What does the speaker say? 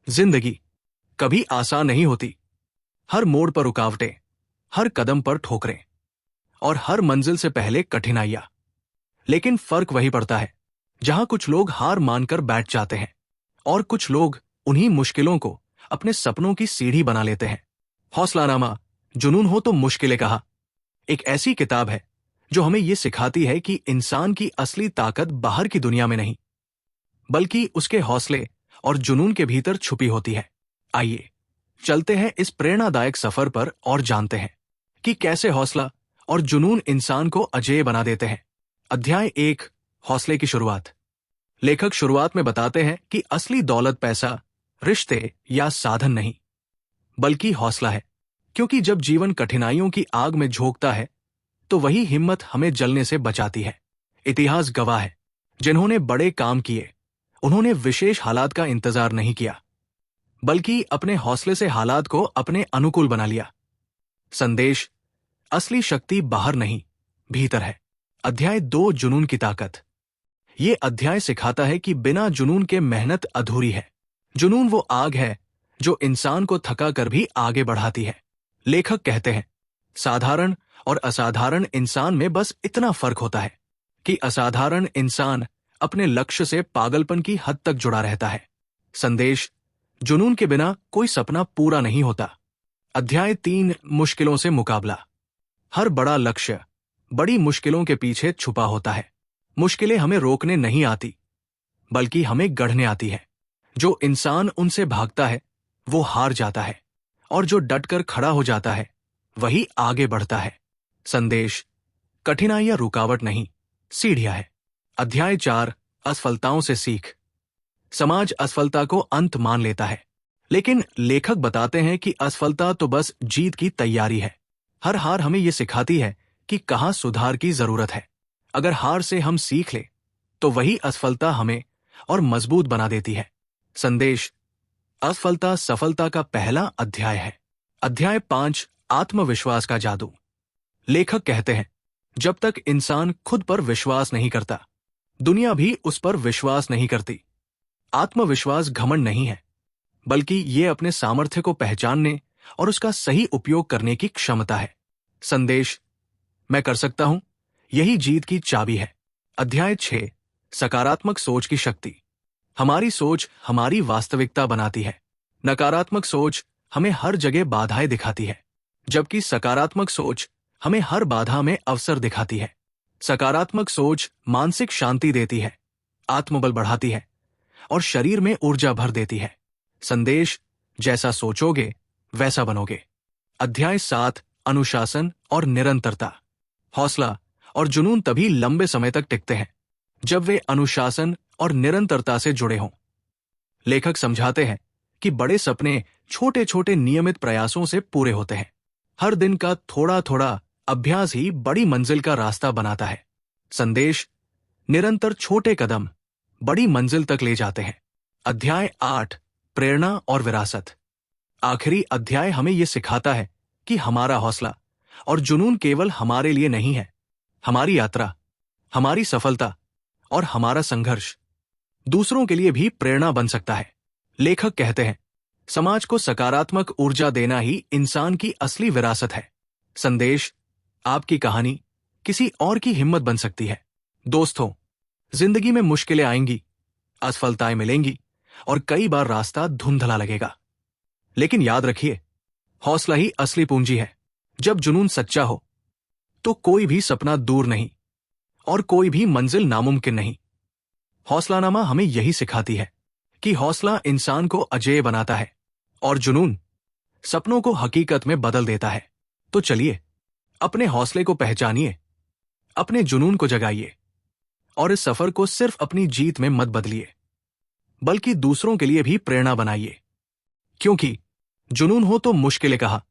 जिंदगी कभी आसान नहीं होती। हर मोड़ पर रुकावटें, हर कदम पर ठोकरें और हर मंजिल से पहले कठिनाइयां। लेकिन फर्क वही पड़ता है जहां कुछ लोग हार मानकर बैठ जाते हैं और कुछ लोग उन्हीं मुश्किलों को अपने सपनों की सीढ़ी बना लेते हैं। हौसलानामा जुनून हो तो मुश्किलें कहा एक ऐसी किताब है जो हमें यह सिखाती है कि इंसान की असली ताकत बाहर की दुनिया में नहीं, बल्कि उसके हौसले और जुनून के भीतर छुपी होती है। आइए चलते हैं इस प्रेरणादायक सफर पर और जानते हैं कि कैसे हौसला और जुनून इंसान को अजेय बना देते हैं। अध्याय 1, हौसले की शुरुआत। लेखक शुरुआत में बताते हैं कि असली दौलत पैसा, रिश्ते या साधन नहीं, बल्कि हौसला है। क्योंकि जब जीवन कठिनाइयों की आग में झोंकता है तो वही हिम्मत हमें जलने से बचाती है। इतिहास गवाह है, जिन्होंने बड़े काम किए उन्होंने विशेष हालात का इंतजार नहीं किया, बल्कि अपने हौसले से हालात को अपने अनुकूल बना लिया। संदेश, असली शक्ति बाहर नहीं, भीतर है। अध्याय 2, जुनून की ताकत। ये अध्याय सिखाता है कि बिना जुनून के मेहनत अधूरी है। जुनून वो आग है जो इंसान को थका कर भी आगे बढ़ाती है। लेखक कहते हैं, साधारण और असाधारण इंसान में बस इतना फर्क होता है कि असाधारण इंसान अपने लक्ष्य से पागलपन की हद तक जुड़ा रहता है। संदेश, जुनून के बिना कोई सपना पूरा नहीं होता। अध्याय 3, मुश्किलों से मुकाबला। हर बड़ा लक्ष्य बड़ी मुश्किलों के पीछे छुपा होता है। मुश्किलें हमें रोकने नहीं आती, बल्कि हमें गढ़ने आती है। जो इंसान उनसे भागता है वो हार जाता है, और जो डटकर खड़ा हो जाता है वही आगे बढ़ता है। संदेश, कठिनाइयां रुकावट नहीं, सीढ़ियां है। अध्याय 4, असफलताओं से सीख। समाज असफलता को अंत मान लेता है, लेकिन लेखक बताते हैं कि असफलता तो बस जीत की तैयारी है। हर हार हमें यह सिखाती है कि कहां सुधार की जरूरत है। अगर हार से हम सीख ले तो वही असफलता हमें और मजबूत बना देती है। संदेश, असफलता सफलता का पहला अध्याय है। अध्याय 5, आत्मविश्वास का जादू। लेखक कहते हैं, जब तक इंसान खुद पर विश्वास नहीं करता, दुनिया भी उस पर विश्वास नहीं करती। आत्मविश्वास घमंड नहीं है, बल्कि ये अपने सामर्थ्य को पहचानने और उसका सही उपयोग करने की क्षमता है। संदेश, मैं कर सकता हूं, यही जीत की चाबी है। अध्याय 6, सकारात्मक सोच की शक्ति। हमारी सोच हमारी वास्तविकता बनाती है। नकारात्मक सोच हमें हर जगह बाधाएं दिखाती है, जबकि सकारात्मक सोच हमें हर बाधा में अवसर दिखाती है। सकारात्मक सोच मानसिक शांति देती है, आत्मबल बढ़ाती है और शरीर में ऊर्जा भर देती है। संदेश, जैसा सोचोगे वैसा बनोगे। अध्याय 7, अनुशासन और निरंतरता। हौसला और जुनून तभी लंबे समय तक टिकते हैं जब वे अनुशासन और निरंतरता से जुड़े हों। लेखक समझाते हैं कि बड़े सपने छोटे छोटे नियमित प्रयासों से पूरे होते हैं। हर दिन का थोड़ा थोड़ा अभ्यास ही बड़ी मंजिल का रास्ता बनाता है। संदेश, निरंतर छोटे कदम बड़ी मंजिल तक ले जाते हैं। अध्याय 8, प्रेरणा और विरासत। आखिरी अध्याय हमें यह सिखाता है कि हमारा हौसला और जुनून केवल हमारे लिए नहीं है। हमारी यात्रा, हमारी सफलता और हमारा संघर्ष दूसरों के लिए भी प्रेरणा बन सकता है। लेखक कहते हैं, समाज को सकारात्मक ऊर्जा देना ही इंसान की असली विरासत है। संदेश, आपकी कहानी किसी और की हिम्मत बन सकती है। दोस्तों, जिंदगी में मुश्किलें आएंगी, असफलताएं मिलेंगी और कई बार रास्ता धुंधला लगेगा, लेकिन याद रखिए, हौसला ही असली पूंजी है। जब जुनून सच्चा हो तो कोई भी सपना दूर नहीं और कोई भी मंजिल नामुमकिन नहीं। हौसलानामा हमें यही सिखाती है कि हौसला इंसान को अजेय बनाता है और जुनून सपनों को हकीकत में बदल देता है। तो चलिए, अपने हौसले को पहचानिए, अपने जुनून को जगाइए और इस सफर को सिर्फ अपनी जीत में मत बदलिए, बल्कि दूसरों के लिए भी प्रेरणा बनाइए। क्योंकि जुनून हो तो मुश्किलें कहा,